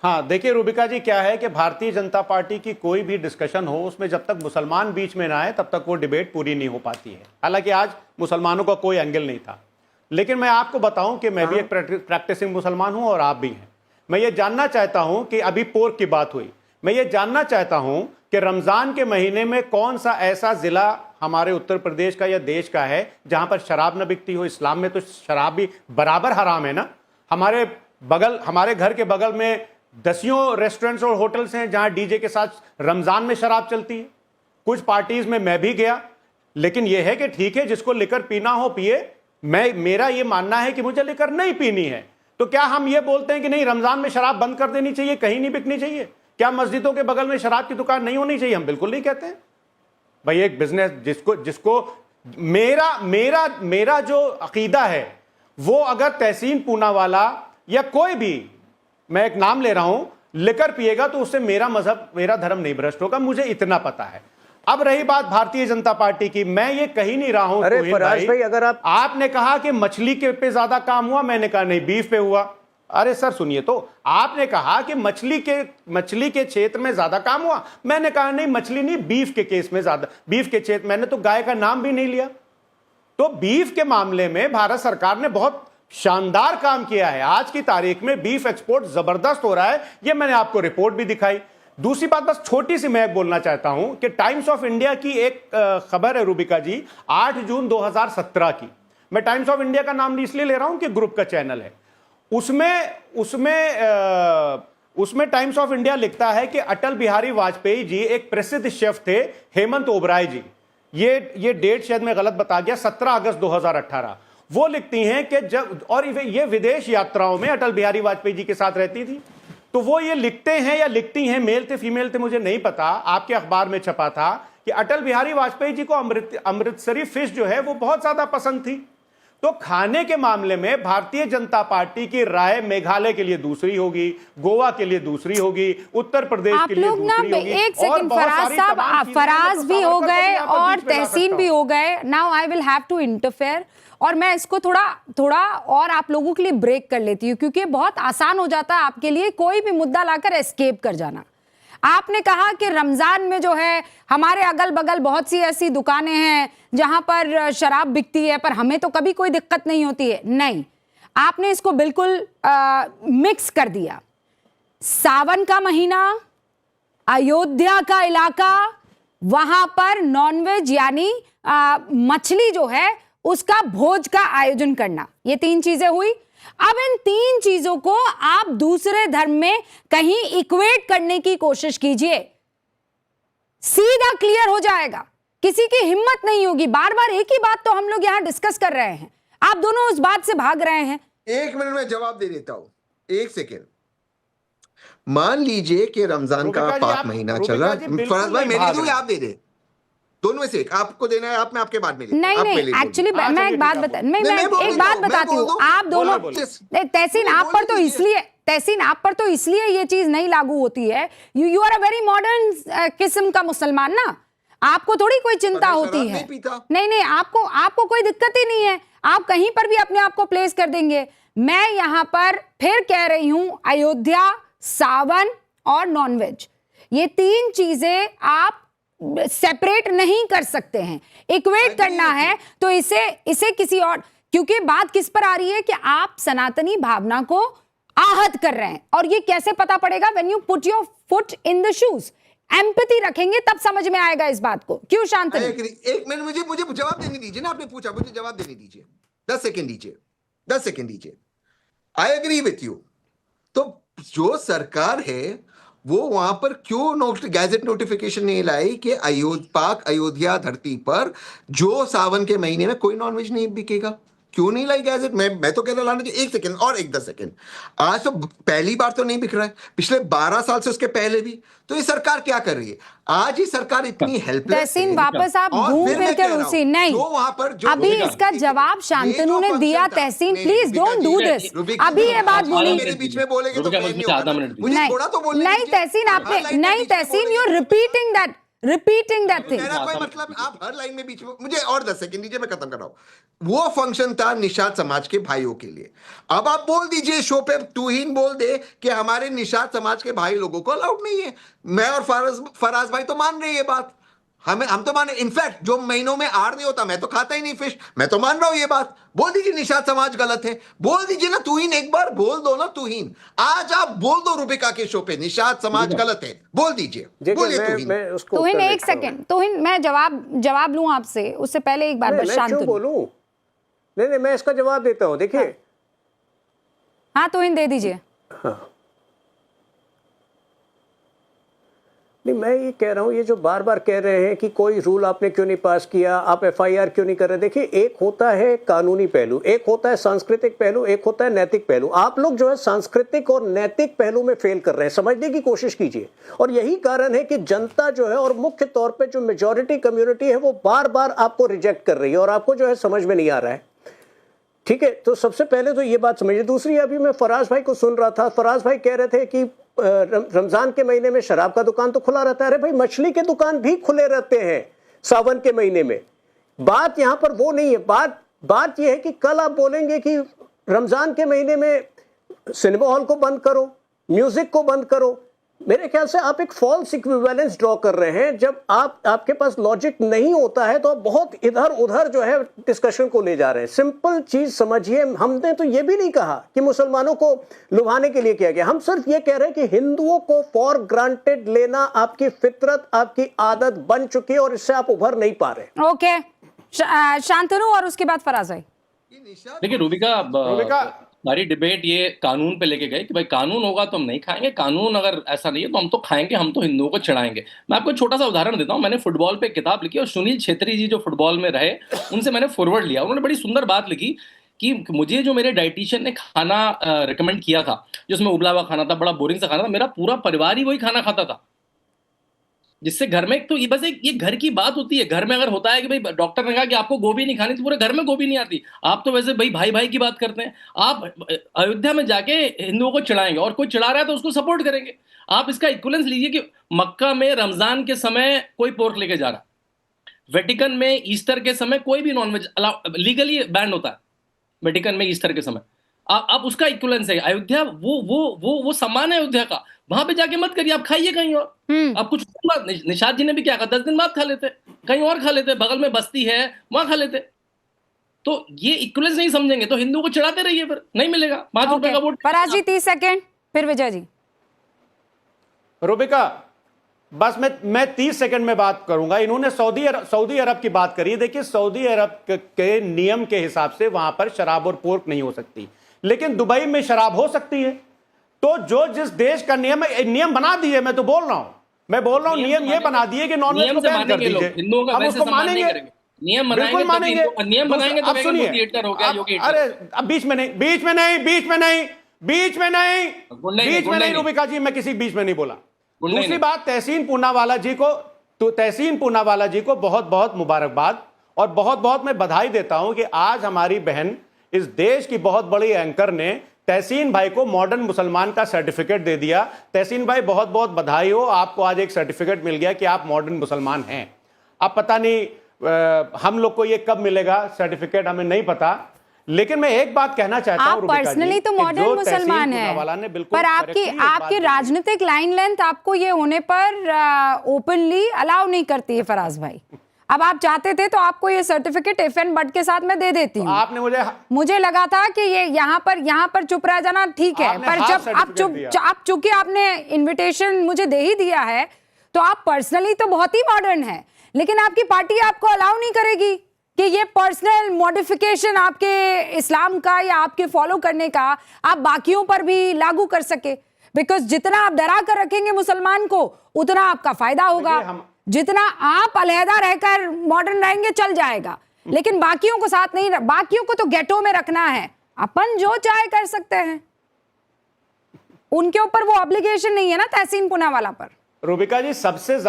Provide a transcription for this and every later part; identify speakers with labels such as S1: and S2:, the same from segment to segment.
S1: हाँ देखिए रूबिका जी, क्या है कि भारतीय जनता पार्टी की कोई भी डिस्कशन हो, उसमें जब तक मुसलमान बीच में ना आए तब तक वो डिबेट पूरी नहीं हो पाती है। हालांकि आज मुसलमानों का कोई एंगल नहीं था, लेकिन मैं आपको बताऊं कि मैं भी एक प्रैक्टिसिंग मुसलमान हूं और आप भी हैं। मैं ये जानना चाहता हूं कि अभी पोर्क की बात हुई, मैं ये जानना चाहता हूं कि रमजान के महीने में कौन सा ऐसा जिला हमारे उत्तर प्रदेश का या देश का है जहां पर शराब न बिकती हो। इस्लाम में तो शराब भी बराबर हराम है ना। हमारे घर के बगल में दसियों रेस्टोरेंट्स और होटल्स हैं जहां डीजे के साथ रमजान में शराब चलती है। कुछ पार्टीज में मैं भी गया, लेकिन यह है कि ठीक है, जिसको लिकर पीना हो पिए। मेरा यह मानना है कि मुझे लिकर नहीं पीनी है। तो क्या हम ये बोलते हैं कि नहीं, रमजान में शराब बंद कर देनी चाहिए, कहीं नहीं बिकनी चाहिए? क्या मस्जिदों के बगल में शराब की दुकान नहीं होनी चाहिए? हम बिल्कुल नहीं कहते हैं भाई। एक बिजनेस जिसको मेरा जो अकीदा है वो, अगर तहसीन पूनावाला या कोई भी, मैं एक नाम ले रहा हूं, लिकर पिएगा तो उससे मेरा मजहब, मेरा धर्म नहीं भ्रष्ट होगा, मुझे इतना पता है। अब रही बात भारतीय जनता पार्टी की, मैं ये कही नहीं रहा हूं।
S2: अरे फराज भाई, अगर
S1: आपने कहा कि मछली के पे ज्यादा काम हुआ, मैंने कहा नहीं, बीफ पे हुआ। अरे सर सुनिए, तो आपने कहा कि मछली के क्षेत्र में ज्यादा काम हुआ, मैंने कहा नहीं, मछली नहीं, बीफ के केस में ज्यादा, बीफ के क्षेत्र, मैंने तो गाय का नाम भी नहीं लिया। तो बीफ के मामले में भारत सरकार ने बहुत शानदार काम किया है। आज की तारीख में बीफ एक्सपोर्ट जबरदस्त हो रहा है, यह मैंने आपको रिपोर्ट भी दिखाई। दूसरी बात, बस छोटी सी मैं बोलना चाहता हूं कि टाइम्स ऑफ इंडिया की एक खबर है रूबिका जी, 8 जून 2017 की। मैं टाइम्स ऑफ इंडिया का नाम इसलिए ले रहा हूं कि ग्रुप का चैनल है। उसमें टाइम्स ऑफ इंडिया लिखता है कि अटल बिहारी वाजपेयी जी एक प्रसिद्ध शेफ थे, हेमंत ओबराय जी। ये डेट शायद मैं गलत बता गया, 17 अगस्त 2018। वो लिखती हैं कि जब, और ये विदेश यात्राओं में अटल बिहारी वाजपेयी जी के साथ रहती थी, तो वो ये लिखते हैं या लिखती हैं, मेल थे फीमेल थे मुझे नहीं पता, आपके अखबार में छपा था कि अटल बिहारी वाजपेयी जी को अमृतसरी फिश जो है वो बहुत ज्यादा पसंद थी। तो खाने के मामले में भारतीय जनता पार्टी की राय मेघालय के लिए दूसरी होगी, गोवा के लिए दूसरी होगी, उत्तर प्रदेश के लिए दूसरी होगी।
S3: एक सेकंड फराज साहब, फराज भी हो गए और तहसीन भी हो गए। Now I will have to interfere, और मैं इसको थोड़ा और आप लोगों के लिए ब्रेक कर लेती हूँ, क्योंकि बहुत आसान हो जाता है आपके लिए कोई भी मुद्दा लाकर एस्केप कर जाना। आपने कहा कि रमजान में जो है हमारे अगल बगल बहुत सी ऐसी दुकानें हैं जहां पर शराब बिकती है, पर हमें तो कभी कोई दिक्कत नहीं होती है। नहीं, आपने इसको बिल्कुल मिक्स कर दिया। सावन का महीना, अयोध्या का इलाका, वहां पर नॉनवेज यानी मछली जो है उसका भोज का आयोजन करना, ये 3 चीजें हुई। अब इन 3 चीजों को आप दूसरे धर्म में कहीं इक्वेट करने की कोशिश कीजिए, सीधा क्लियर हो जाएगा, किसी की हिम्मत नहीं होगी। बार बार एक ही बात तो हम लोग यहां डिस्कस कर रहे हैं, आप दोनों उस बात से भाग रहे हैं।
S2: 1 मिनट में जवाब दे देता हूं, 1 सेकेंड। मान लीजिए कि रमजान का पाक महीना चल रहा है, फराज भाई मेरे दूं, आप दे दे, दोनों में से एक आपको देना है, आप मैं आपके बाद में
S3: नहीं, एक्चुअली मैं एक बात बताती हूँ, आप दोनों, तहसीन आप पर तो इसलिए ये चीज नहीं लागू होती है, you are a very modern किस्म का मुसलमान ना, आपको थोड़ी कोई चिंता होती है। नहीं, आपको कोई दिक्कत ही नहीं है, आप कहीं पर भी अपने आप को प्लेस कर देंगे। मैं यहां पर फिर कह रही हूं, अयोध्या, सावन और नॉनवेज, ये 3 चीजें आप सेपरेट नहीं कर सकते हैं। इक्वेट करना है तो इसे किसी और, क्योंकि बात किस पर आ रही है कि आप सनातनी भावना को आहत कर रहे हैं, और ये कैसे पता पड़ेगा? When you put your foot in the shoes, empathy रखेंगे तब समझ में आएगा इस बात को। क्यों शांतनु?
S2: 1 मिनट मुझे जवाब देने दीजिए ना, आपने पूछा, मुझे जवाब देने दीजिए, 10 सेकेंड दीजिए। I agree with you. तो जो सरकार है वो वहां पर क्यों गैजेट नोटिफिकेशन नहीं लाई कि पाक अयोध्या धरती पर जो सावन के महीने में कोई नॉनवेज नहीं बिकेगा? क्यों नहीं लाई गैजेट? मैं तो कह रहा लाने, 1 सेकेंड और 10 सेकेंड। आज तो पहली बार तो नहीं बिक रहा है, पिछले 12 साल से उसके पहले भी। तो ये सरकार क्या कर रही है? आज ही सरकार इतनी हेल्पलेस।
S3: तहसीन वापस आप घूम फिर के उसी, नहीं, वहां पर अभी इसका जवाब शांतनु ने दिया। तहसीन प्लीज डोंट डू दिस, अभी ये बात बोली,
S2: मेरे बीच में बोलेंगे तो मुझे थोड़ा तो बोलने
S3: नहीं तहसीन, आपने नहीं, Tahseen you are repeating that. Repeating that thing.
S2: मेरा कोई मतलब, आप हर लाइन में बीच में मुझे और 10 सेकंड दीजिए, मैं खत्म कर रहा हूं। वो फंक्शन था निषाद समाज के भाइयों के लिए। अब आप बोल दीजिए शो पे, तूहीन बोल दे कि हमारे निषाद समाज के भाई लोगों को अलाउड नहीं है। मैं और फराज भाई तो मान रहे हैं ये बात, हम तो माने। इनफैक्ट जो महीनों में आड़ नहीं होता, मैं तो खाता ही नहीं फिश, मैं तो मान रहा हूं ये बात। बोल दीजिए निषाद समाज गलत है, बोल दीजिए ना तूहीन, एक बार बोल दो ना तूहीन। आज आप बोल दो रुबिका के शो पे निषाद समाज गलत है, बोल दीजिए, बोलिए तूहीन।
S4: मैं उसको
S3: तोहिन
S4: उत्तर
S3: एक
S4: देता हूं।
S3: सेकंड, तोहिन मैं जवाब लूं आपसे, उससे पहले एक बार बस
S4: मैं
S3: शांत
S4: क्यों
S3: हो।
S4: बोलूं? नहीं, मैं इसका जवाब देता हूं। देखिए,
S3: हाँ तोहिन दे दीजिए।
S4: नहीं, मैं ये कह रहा हूं, ये जो बार बार कह रहे हैं कि कोई रूल आपने क्यों नहीं पास किया, आप एफआईआर क्यों नहीं कर रहे। देखिए, एक होता है कानूनी पहलू, एक होता है सांस्कृतिक पहलू, एक होता है नैतिक पहलू। आप लोग जो है सांस्कृतिक और नैतिक पहलू में फेल कर रहे हैं, समझने की कोशिश कीजिए। और यही कारण है कि जनता जो है, और मुख्य तौर पर जो मेजॉरिटी कम्युनिटी है, वो बार बार आपको रिजेक्ट कर रही है और आपको जो है समझ में नहीं आ रहा है। ठीक है, तो सबसे पहले तो ये बात समझिए। दूसरी, अभी मैं फराज भाई को सुन रहा था, फराज भाई कह रहे थे कि रमजान के महीने में शराब का दुकान तो खुला रहता है। अरे भाई, मछली के दुकान भी खुले रहते हैं सावन के महीने में। बात यहां पर वो नहीं है। बात यह है कि कल आप बोलेंगे कि रमजान के महीने में सिनेमा हॉल को बंद करो, म्यूजिक को बंद करो। मेरे ख्याल से आप एक फॉल्स इक्विवेलेंस ड्रॉ कर रहे हैं। जब आपके पास लॉजिक नहीं होता है तो आप बहुत इधर उधर जो है डिस्कशन को ले जा रहे हैं। सिंपल चीज समझिए, हमने तो ये भी नहीं कहा कि मुसलमानों को लुभाने के लिए किया गया। हम सिर्फ ये कह रहे हैं कि हिंदुओं को फॉर ग्रांटेड लेना आपकी फितरत, आपकी आदत बन चुकी है और इससे आप उभर नहीं पा रहे।
S3: ओके, शांतनु और उसके बाद फराज भाई।
S5: देखिए रुबिका, हमारी डिबेट ये कानून पे लेके गए कि भाई कानून होगा तो हम नहीं खाएंगे, कानून अगर ऐसा नहीं है तो हम तो खाएंगे, हम तो हिंदुओं को चिढ़ाएंगे। मैं आपको एक छोटा सा उदाहरण देता हूँ। मैंने फुटबॉल पे किताब लिखी और सुनील छेत्री जी जो फुटबॉल में रहे, उनसे मैंने फॉरवर्ड लिया। उन्होंने बड़ी सुंदर बात लिखी कि मुझे जो मेरे डाइटिशियन ने खाना रिकमेंड किया था, जिसमें उबला हुआ खाना था, बड़ा बोरिंग सा खाना था, मेरा पूरा परिवार ही वही खाना खाता था। जिससे घर में, तो ये बस एक ये घर की बात होती है। घर में अगर होता है कि भाई डॉक्टर ने कहा कि आपको गोभी नहीं खानी, तो पूरे घर में गोभी नहीं आती। आप तो वैसे भाई भाई की बात करते हैं। आप अयोध्या में जाके हिंदुओं को चिढ़ाएंगे और कोई चिढ़ा रहा है तो उसको सपोर्ट करेंगे। आप इसका इक्विवेलेंस लीजिए कि मक्का में रमजान के समय कोई पोर्क लेके जा रहा, वेटिकन में ईस्टर के समय कोई भी नॉनवेज लीगली बैंड होता है वेटिकन में ईस्टर के समय। आप उसका इक्विवेलेंस है। अयोध्या वो सम्मान है अयोध्या का, वहां पे जाके मत करिए, आप खाइए कहीं और। आप कुछ निषाद जी ने भी क्या कहा, 10 दिन बाद खा लेते, कहीं और खा लेते, बगल में बस्ती है वहां खा लेते। तो ये इक्विवेलेंस नहीं समझेंगे तो हिंदुओं को चिढ़ाते रहिए, फिर नहीं मिलेगा। 5 रुपए का वोट।
S3: फराज जी 30 सेकंड, फिर विजय जी।
S1: रुबिका, बस मैं 30 सेकंड में बात करूंगा। इन्होंने सऊदी अरब की बात करी। देखिए, सऊदी अरब के नियम के हिसाब से वहां पर शराब और पोर्क नहीं हो सकती, लेकिन दुबई में शराब हो सकती है। तो जो जिस देश का नियम बना दिए, मैं तो बोल रहा हूं, नियम ये बना दिए कि नॉनवेज को बैन कर दीजिए, हम उसको मानेंगे,
S5: नियम
S1: बिल्कुल मानेंगे।
S5: नियम बनाएंगे तो
S1: अब सुनिए, अरे अब बीच में नहीं रुबिका जी, मैं किसी बीच में नहीं बोला। दूसरी बात, तहसीन पूनावाला जी को बहुत बहुत मुबारकबाद और बहुत बहुत मैं बधाई देता हूं कि आज हमारी बहन, इस देश की बहुत बड़ी एंकर ने तहसीन भाई को मॉडर्न मुसलमान का सर्टिफिकेट दे दिया। तहसीन भाई, बहुत बहुत बधाई हो, आपको आज एक सर्टिफिकेट मिल गया कि आप मॉडर्न मुसलमान हैं। अब पता नहीं हम लोग को ये कब मिलेगा सर्टिफिकेट, हमें नहीं पता। लेकिन मैं एक बात कहना चाहता हूं,
S3: आप पर्सनली तो मॉडर्न मुसलमान हैं, पर आपकी राजनीतिक लाइन लेंथ आपको ये होने पर ओपनली अलाउ नहीं करती है फराज भाई। अब आप चाहते थे तो आपको ये सर्टिफिकेट FN बट के साथ मैं दे देती हूँ।
S1: आपने
S3: मुझे लगा था कि ये यहाँ पर चुप रह जाना ठीक है, पर जब आप चूंकि आपने इनविटेशन मुझे दे ही दिया है तो आप पर्सनली तो बहुत ही मॉडर्न है, लेकिन आपकी पार्टी आपको अलाउ नहीं करेगी कि ये पर्सनल मॉडिफिकेशन आपके इस्लाम का या आपके फॉलो करने का आप बाकियों पर भी लागू कर सके। बिकॉज जितना आप डरा कर रखेंगे मुसलमान को, उतना आपका फायदा होगा। जितना आप अलहदा रहकर मॉडर्न रहेंगे चल जाएगा, लेकिन बाकियों को साथ नहीं, बाकियों को तो गेटो में रखना है। अपन जो चाहे कर सकते हैं, उनके ऊपर वो ऑब्लिगेशन नहीं है ना तहसीन पूनावाला पर।
S1: रुबिका जी, सबसे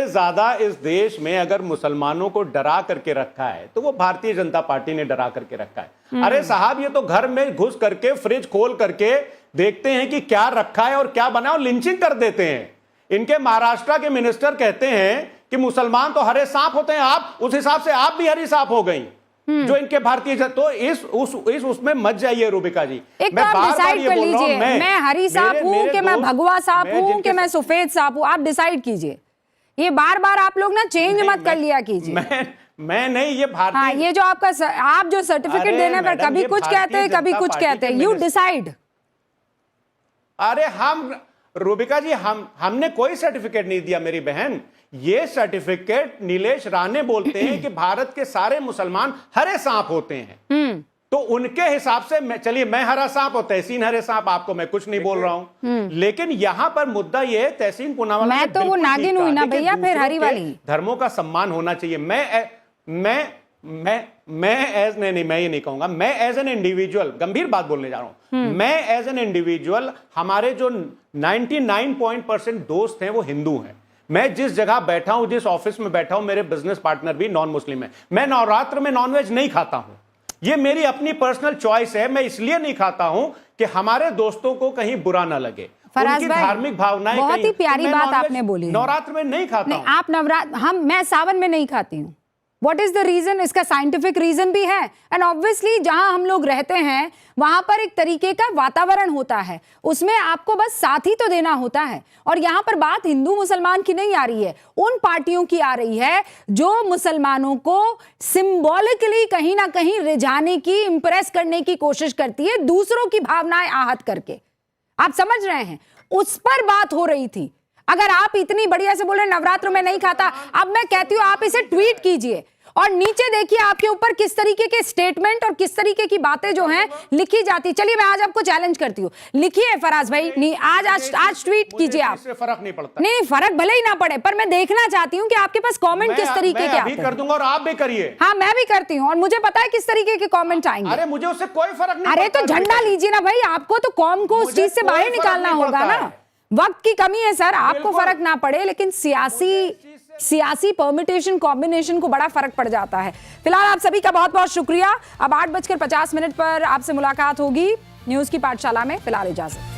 S1: ज्यादा इस देश में अगर मुसलमानों को डरा करके रखा है तो वो भारतीय जनता पार्टी ने डरा करके रखा है। अरे साहब, ये तो घर में घुस करके, फ्रिज खोल करके देखते हैं कि क्या रखा है और क्या बना, और लिंचिंग कर देते हैं। इनके महाराष्ट्र के मिनिस्टर कहते हैं कि मुसलमान तो हरे सांप होते हैं, आप उस हिसाब से आप भी हरी सांप हो गई, जो इनके भारतीय तो उसमें मत जाइए रूबिका जी।
S3: एक तो आप डिसाइड कर लीजिए, मैं हरी सांप हूं कि मैं भगवा सांप हूं कि मैं सफेद सांप हूं, आप डिसाइड कीजिए। ये बार बार आप लोग ना चेंज मत कर लिया कीजिए।
S1: मैं नहीं, ये भारतीय,
S3: हाँ, ये जो आपका आप जो सर्टिफिकेट देने पर कभी कुछ कहते हैं कभी कुछ कहते हैं, यू डिसाइड।
S1: अरे हम रूबिका जी, हमने कोई सर्टिफिकेट नहीं दिया मेरी बहन। ये सर्टिफिकेट नीलेश राणे बोलते हैं कि भारत के सारे मुसलमान हरे सांप होते हैं, तो उनके हिसाब से चलिए मैं हरा सांप और तहसीन हरे सांप, आपको मैं कुछ नहीं बोल रहा हूं। लेकिन यहां पर मुद्दा ये है, तहसीन पूनावाला
S3: मैं तो वो नागिन हुई ना भैया, फिर हरी वाली।
S1: धर्मों का सम्मान होना चाहिए। मैं ये नहीं कहूंगा, मैं एज एन इंडिविजुअल गंभीर बात बोलने जा रहा हूं। मैं एज एन इंडिविजुअल, हमारे जो 99% दोस्त हैं वो हिंदू हैं। मैं जिस जगह बैठा हूं, जिस ऑफिस में बैठा हूं, मेरे बिजनेस पार्टनर भी नॉन मुस्लिम है। मैं नवरात्र में नॉनवेज नहीं खाता हूं, ये मेरी अपनी पर्सनल चॉइस है। मैं इसलिए नहीं खाता हूं कि हमारे दोस्तों को कहीं बुरा ना लगे, उनकी धार्मिक भावनाएं।
S3: बहुत ही प्यारी बात आपने बोली।
S1: नवरात्र में नहीं खाता हूं।
S3: आप नवरात्र, मैं सावन में नहीं खाती हूँ। What is the reason? इसका साइंटिफिक रीजन भी है। एंड ऑब्वियसली जहां हम लोग रहते हैं वहां पर एक तरीके का वातावरण होता है, उसमें आपको बस साथ ही तो देना होता है। और यहां पर बात हिंदू मुसलमान की नहीं आ रही है, उन पार्टियों की आ रही है जो मुसलमानों को सिंबॉलिकली कहीं ना कहीं रिझाने की, इंप्रेस करने की कोशिश करती है, दूसरों की भावनाएं आहत करके। आप समझ रहे हैं, उस पर बात हो रही थी। अगर आप इतनी बढ़िया से बोल रहे नवरात्र में नहीं खाता, अब मैं कहती हूं आप इसे ट्वीट कीजिए और नीचे देखिए आपके ऊपर किस तरीके के स्टेटमेंट और किस तरीके की बातें जो हैं लिखी जाती। चलिए मैं आज आपको चैलेंज करती हूँ, लिखिए फराज भाई, नहीं आज ट्वीट कीजिए आप।
S1: फर्क नहीं पड़ता।
S3: नहीं, फर्क भले ही ना पड़े, पर मैं देखना चाहती हूँ कि आपके पास कमेंट किस तरीके के आते हैं।
S1: कर दूंगा और आप भी करिए।
S3: हाँ, मैं भी करती हूँ और मुझे पता है किस तरीके के कमेंट आएंगे।
S1: अरे मुझे उससे कोई फर्क नहीं।
S3: अरे तो झंडा लीजिए ना भाई, आपको तो कौम को उस चीज से बाहर निकालना होगा ना। वक्त की कमी है सर, आपको फर्क ना पड़े, लेकिन सियासी परमिटेशन कॉम्बिनेशन को बड़ा फर्क पड़ जाता है। फिलहाल आप सभी का बहुत बहुत शुक्रिया। अब 8:50 पर आपसे मुलाकात होगी न्यूज की पाठशाला में। फिलहाल इजाजत।